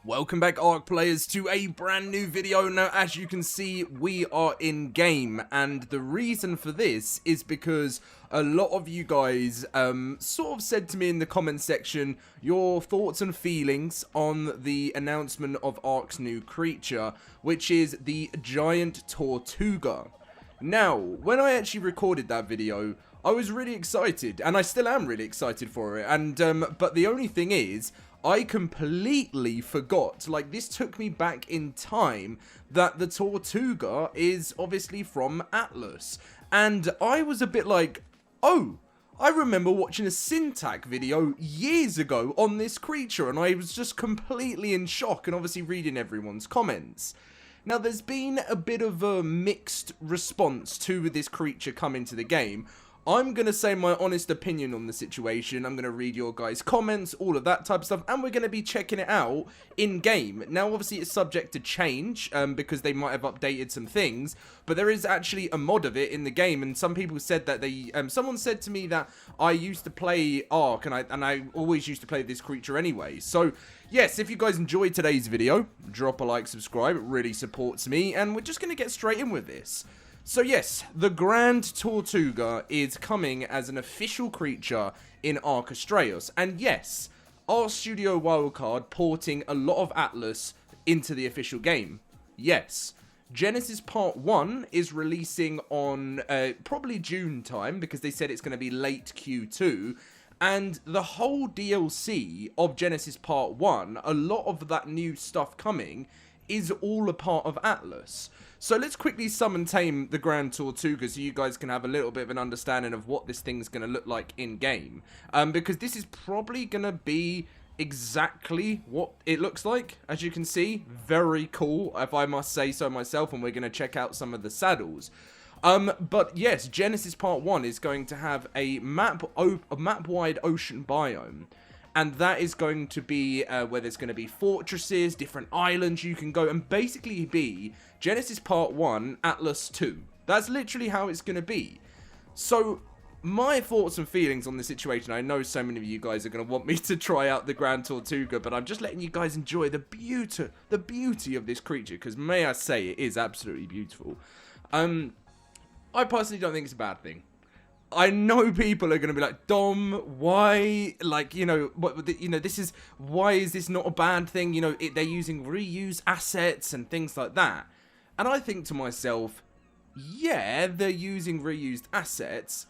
Welcome back, ARK players, to a brand new video. Now, as you can see, we are in game, and the reason for this is because a lot of you guys sort of said to me in the comment section your thoughts and feelings on the announcement of ARK's new creature, which is the giant Tortuga. Now, when I actually recorded that video, I was really excited, and I still am really excited for it, and but the only thing is, I completely forgot, like, this took me back in time, that the Tortuga is obviously from Atlas. And I was a bit like, oh, I remember watching a Syntac video years ago on this creature, and I was just completely in shock, and obviously reading everyone's comments. Now, there's been a bit of a mixed response to this creature coming to the game. I'm going to say my honest opinion on the situation. I'm going to read your guys' comments, all of that type of stuff, and we're going to be checking it out in-game. Now, obviously, it's subject to change, because they might have updated some things, but there is actually a mod of it in the game, and some people said that they... someone said to me that I used to play ARK, and I always used to play this creature anyway. So, yes, if you guys enjoyed today's video, drop a like, subscribe, it really supports me, and we're just going to get straight in with this. So yes, the Grand Tortuga is coming as an official creature in ARK Astraeos, and yes, our studio wildcard porting a lot of Atlas into the official game. Yes, Genesis Part 1 is releasing on probably June time, because they said it's going to be late Q2, and the whole DLC of Genesis Part 1, a lot of that new stuff coming, is all a part of Atlas. So let's quickly summon tame the Grand Tortuga so you guys can have a little bit of an understanding of what this thing's going to look like in-game. Because this is probably going to be exactly what it looks like. As you can see, very cool, if I must say so myself, and we're going to check out some of the saddles. But yes, Genesis Part 1 is going to have a map-wide ocean biome. And that is going to be where there's going to be fortresses, different islands you can go, and basically be Genesis Part 1, Atlas 2. That's literally how it's going to be. So, my thoughts and feelings on the situation, I know so many of you guys are going to want me to try out the Grand Tortuga, but I'm just letting you guys enjoy the beauty of this creature, because may I say, it is absolutely beautiful. I personally don't think it's a bad thing. I know people are going to be like, Dom, why, like, you know, why is this not a bad thing? You know, they're using reuse assets and things like that. And I think to myself, yeah, they're using reused assets,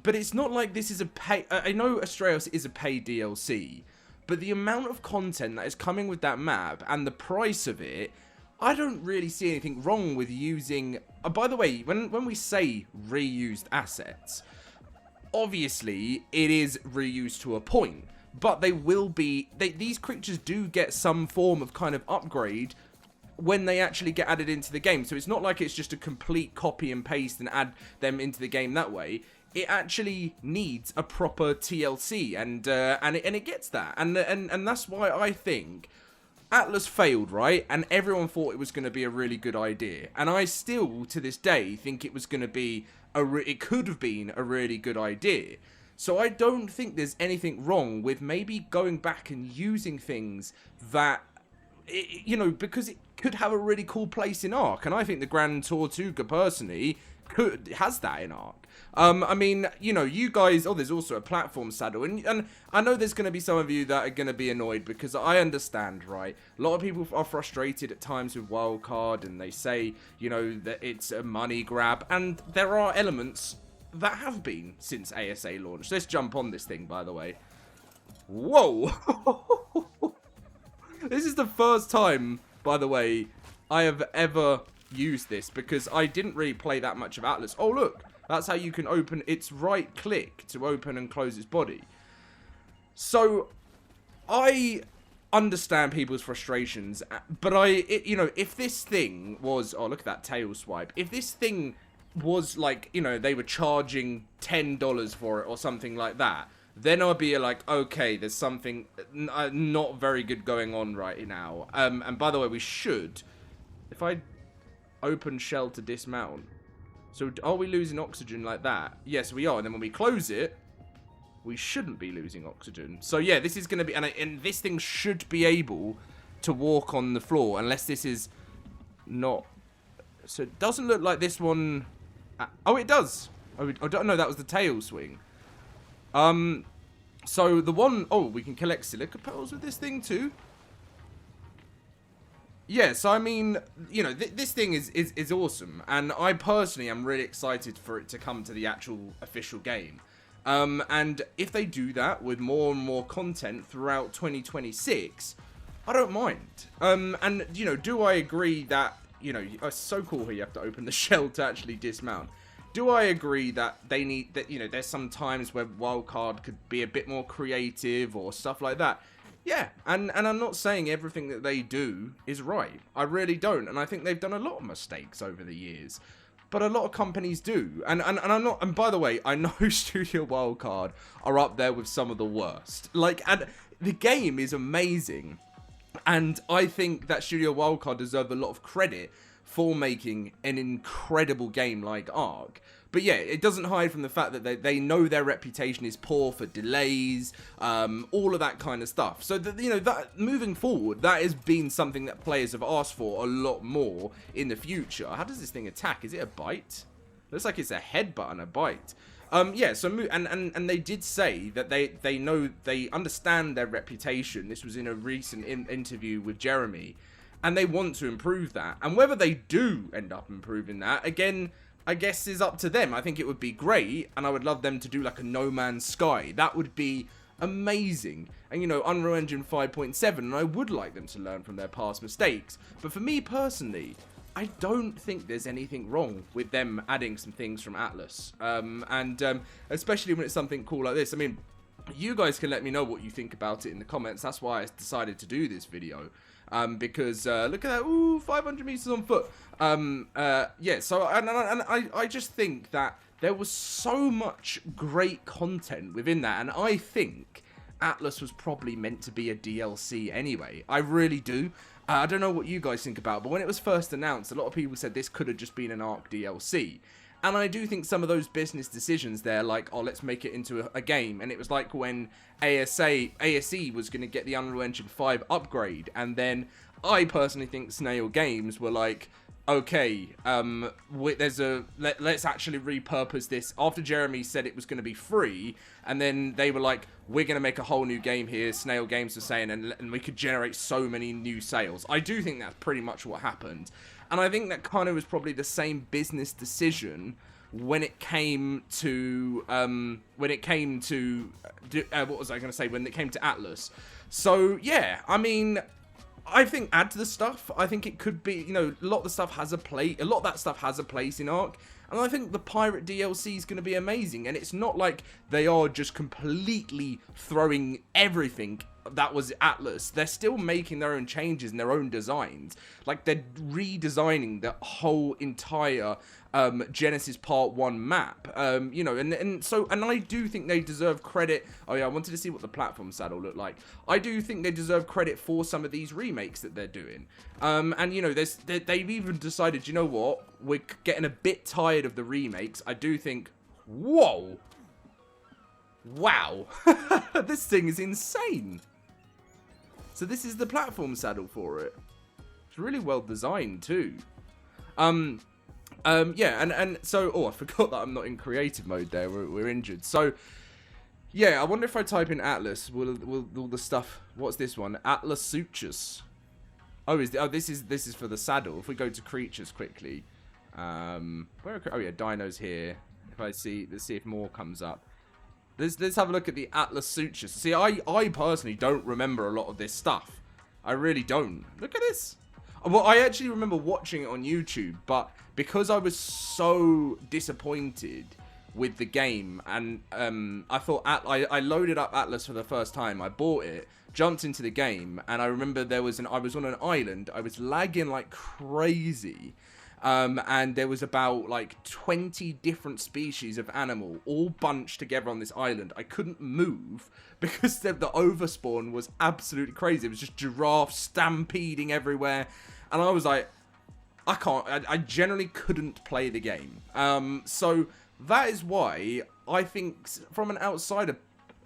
but it's not like this is a pay... I know Astraeos is a paid DLC, but the amount of content that is coming with that map and the price of it, I don't really see anything wrong with using... by the way, when we say reused assets... obviously, it is reused to a point, but they will be... these creatures do get some form of kind of upgrade when they actually get added into the game. So it's not like it's just a complete copy and paste and add them into the game that way. It actually needs a proper TLC, and it gets that. And that's why I think Atlas failed, right? And everyone thought it was going to be a really good idea. And I still, to this day, think it was going to be... it could have been a really good idea. So I don't think there's anything wrong with maybe going back and using things that, you know, because it could have a really cool place in ARK. And I think the Grand Tortuga, personally, has that in ARK. I mean, you know, you guys... oh, there's also a platform saddle. And I know there's going to be some of you that are going to be annoyed, because I understand, right? A lot of people are frustrated at times with wildcard, and they say, you know, that it's a money grab. And there are elements that have been since ASA launched. Let's jump on this thing, by the way. Whoa! This is the first time, by the way, I have ever used this, because I didn't really play that much of Atlas. Oh, look! That's how you can open its right click to open and close its body. So, I understand people's frustrations, but you know, if this thing was... oh, look at that tail swipe. If this thing was like, you know, they were charging $10 for it or something like that, then I'd be like, okay, there's something not very good going on right now. And by the way, we should... if I open shell to dismount... so, are we losing oxygen like that? Yes, we are. And then when we close it, we shouldn't be losing oxygen. So, yeah, this is going to be... and this thing should be able to walk on the floor, unless this is not. So it doesn't look like this one. Oh, it does. Oh, I don't know. That was the tail swing. So the one, oh, we can collect silica pearls with this thing too. Yeah, so I mean, you know, this thing is awesome, and I personally am really excited for it to come to the actual official game. And if they do that with more and more content throughout 2026, I don't mind. And, you know, do I agree that, you know, it's so cool here you have to open the shell to actually dismount. Do I agree that they need, that, you know, there's some times where wildcard could be a bit more creative or stuff like that? Yeah, and I'm not saying everything that they do is right. I really don't, and I think they've done a lot of mistakes over the years. But a lot of companies do, and I'm not, and by the way, I know Studio Wildcard are up there with some of the worst. Like, and the game is amazing, and I think that Studio Wildcard deserve a lot of credit for making an incredible game like ARK. But yeah, it doesn't hide from the fact that they know their reputation is poor for delays, all of that kind of stuff. So that, you know, that moving forward, that has been something that players have asked for a lot more in the future. How does this thing attack? Is it a bite? Looks like it's a headbutt and a bite. Yeah, so and they did say that they know, they understand their reputation. This was in a recent interview with Jeremy, and they want to improve that. And whether they do end up improving that, again, I guess is up to them. I think it would be great, and I would love them to do like a No Man's Sky. That would be amazing. And, you know, Unreal Engine 5.7, and I would like them to learn from their past mistakes. But for me personally, I don't think there's anything wrong with them adding some things from Atlas. Especially when it's something cool like this. I mean, you guys can let me know what you think about it in the comments. That's why I decided to do this video. Because look at that, ooh, 500 meters on foot. Yeah, so and I just think that there was so much great content within that, and I think Atlas was probably meant to be a DLC anyway. I really do. I don't know what you guys think about, but when it was first announced, a lot of people said this could have just been an ARK DLC. And I do think some of those business decisions there, like, oh, let's make it into a game. And it was like when ASE was going to get the Unreal Engine 5 upgrade. And then I personally think Snail Games were like, okay, let's actually repurpose this. After Jeremy said it was going to be free, and then they were like, we're going to make a whole new game here, Snail Games was saying, and we could generate so many new sales. I do think that's pretty much what happened. And I think that kind of was probably the same business decision when it came to, what was I going to say, when it came to Atlas. So, yeah, I mean, I think add to the stuff. I think it could be, you know, a lot of the stuff has a place, a lot of that stuff has a place in ARK. And I think the Pirate DLC is going to be amazing. And it's not like they are just completely throwing everything that was Atlas. They're still making their own changes and their own designs. Like, they're redesigning the whole entire Genesis Part 1 map. You know, and I do think they deserve credit. Oh yeah, I wanted to see what the platform saddle looked like. I do think they deserve credit for some of these remakes that they're doing. And you know, they've even decided, you know what, we're getting a bit tired of the remakes. I do think, whoa, wow, this thing is insane. So this is the platform saddle for it. It's really well designed too. Yeah, and so, oh, I forgot that I'm not in creative mode there. We're injured. So, yeah, I wonder if I type in Atlas, will the stuff, what's this one? Atlas Sutures. Oh, this is for the saddle. If we go to creatures quickly. Oh yeah, Dino's here. If I see, let's see if more comes up. Let's have a look at the Atlas Sutures. See, I personally don't remember a lot of this stuff. I really don't. Look at this. Well, I actually remember watching it on YouTube, but because I was so disappointed with the game, and I thought I loaded up Atlas for the first time. I bought it, jumped into the game, and I remember I was on an island. I was lagging like crazy. And there was about like 20 different species of animal all bunched together on this island. I couldn't move because the overspawn was absolutely crazy. It was just giraffes stampeding everywhere. And I was like, I generally couldn't play the game. So that is why I think from an outsider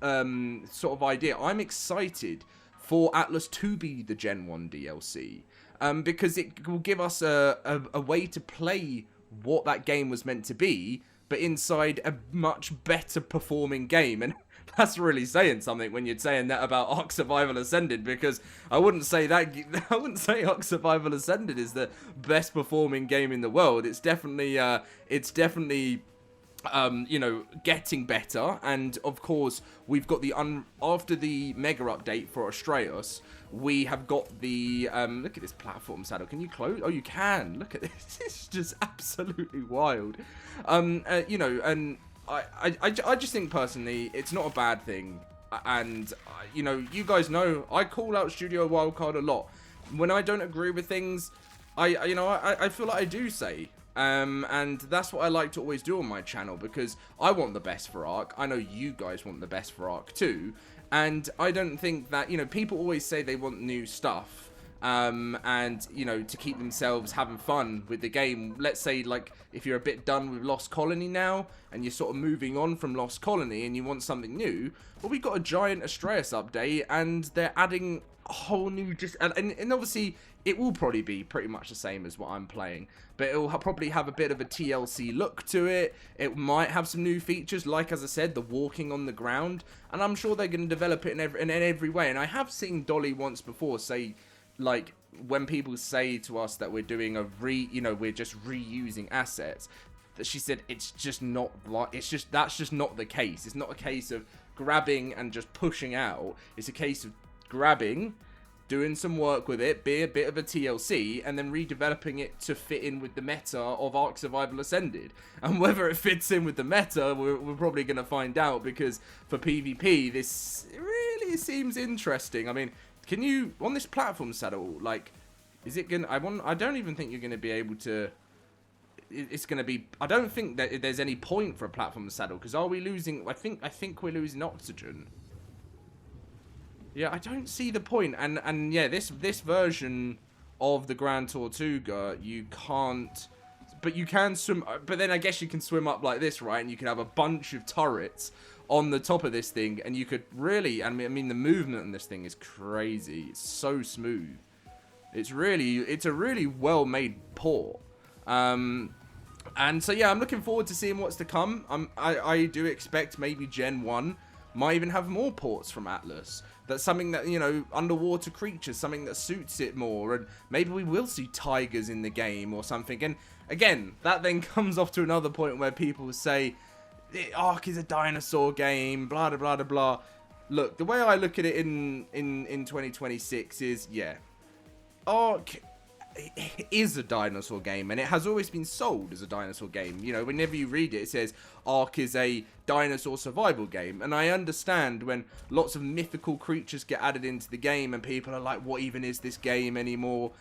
sort of idea, I'm excited for Atlas to be the Gen 1 DLC. Because it will give us a way to play what that game was meant to be, but inside a much better performing game. And that's really saying something when you're saying that about ARK Survival Ascended, because I wouldn't say ARK Survival Ascended is the best performing game in the world. It's definitely you know, getting better. And of course, we've got the after the mega update for Astraeos, we have got the look at this platform saddle. Can you close? Oh, you can. Look at this. It's just absolutely wild. You know, and I just think personally it's not a bad thing. And you know, you guys know I call out Studio Wildcard a lot when I don't agree with things. You know, I feel like I do say. And that's what I like to always do on my channel, because I want the best for ARK. I know you guys want the best for ARK too. And I don't think that, you know, people always say they want new stuff. And, you know, to keep themselves having fun with the game. Let's say, like, if you're a bit done with Lost Colony now, and you're sort of moving on from Lost Colony, and you want something new, well, we got a giant Astraeos update, and they're adding a whole new, and obviously, it will probably be pretty much the same as what I'm playing, but it will probably have a bit of a TLC look to it. It might have some new features, like, as I said, the walking on the ground, and I'm sure they're going to develop it in every way. And I have seen Dolly once before say, like, when people say to us that we're doing you know, we're just reusing assets, that she said it's just not like, that's just not the case. It's not a case of grabbing and just pushing out. It's a case of grabbing, doing some work with it, be a bit of a TLC, and then redeveloping it to fit in with the meta of ARK Survival Ascended. And whether it fits in with the meta, we're probably going to find out, because for PvP, this really seems interesting. I mean, can you, on this platform saddle, like, is it gonna, I don't even think you're going to be able to, it's going to be, I don't think that there's any point for a platform saddle, because are we losing, I think we're losing oxygen. Yeah, I don't see the point. And yeah, this version of the Grand Tortuga, you can't, but you can swim, but then I guess you can swim up like this, right? And you can have a bunch of turrets on the top of this thing, and you could really, I mean the movement on this thing is crazy. It's so smooth. It's a really well made port. And so yeah, I'm looking forward to seeing what's to come. I do expect maybe Gen 1 might even have more ports from Atlas. That's something that, you know, underwater creatures, something that suits it more, and maybe we will see tigers in the game or something. And again, that then comes off to another point where people say ARK is a dinosaur game, blah blah blah blah. Look, the way I look at it in 2026 is, yeah, ARK is a dinosaur game, and it has always been sold as a dinosaur game. You know, whenever you read it, it says ARK is a dinosaur survival game, and I understand when lots of mythical creatures get added into the game and people are like, what even is this game anymore?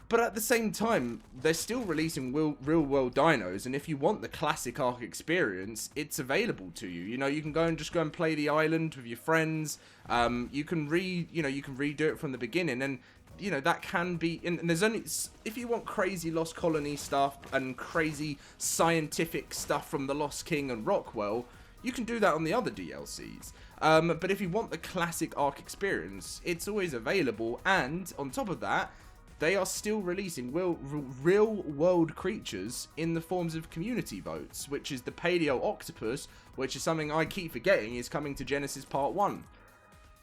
But at the same time, they're still releasing real world dinos, and if you want the classic ARK experience, it's available to you. You know, you can go and play the island with your friends. You can redo it from the beginning, and you know, that can be, and there's only, if you want crazy Lost Colony stuff and crazy scientific stuff from the Lost King and Rockwell, you can do that on the other DLCs. But if you want the classic ARK experience, it's always available, and on top of that, they are still releasing real world creatures in the forms of community votes, which is the Paleo Octopus, which is something I keep forgetting is coming to Genesis Part 1.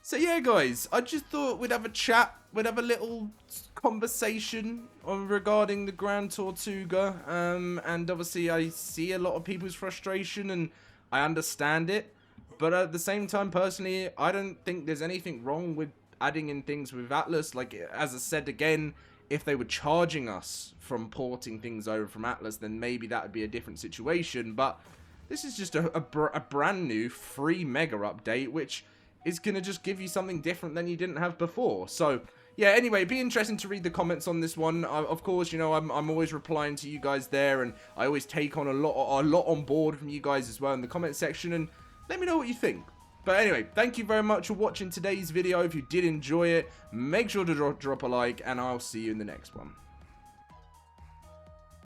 So yeah, guys, I just thought we'd have a chat, we'd have a little conversation regarding the Grand Tortuga, and obviously I see a lot of people's frustration, and I understand it, but at the same time, personally, I don't think there's anything wrong with adding in things with Atlas. Like, as I said again, if they were charging us from porting things over from Atlas, then maybe that would be a different situation, but this is just a brand new free mega update, which is going to just give you something different than you didn't have before. So yeah, anyway, it'd be interesting to read the comments on this one. Of course, you know, I'm always replying to you guys there, and I always take on a lot on board from you guys as well in the comment section, and let me know what you think. But anyway, thank you very much for watching today's video. If you did enjoy it, make sure to drop a like, and I'll see you in the next one.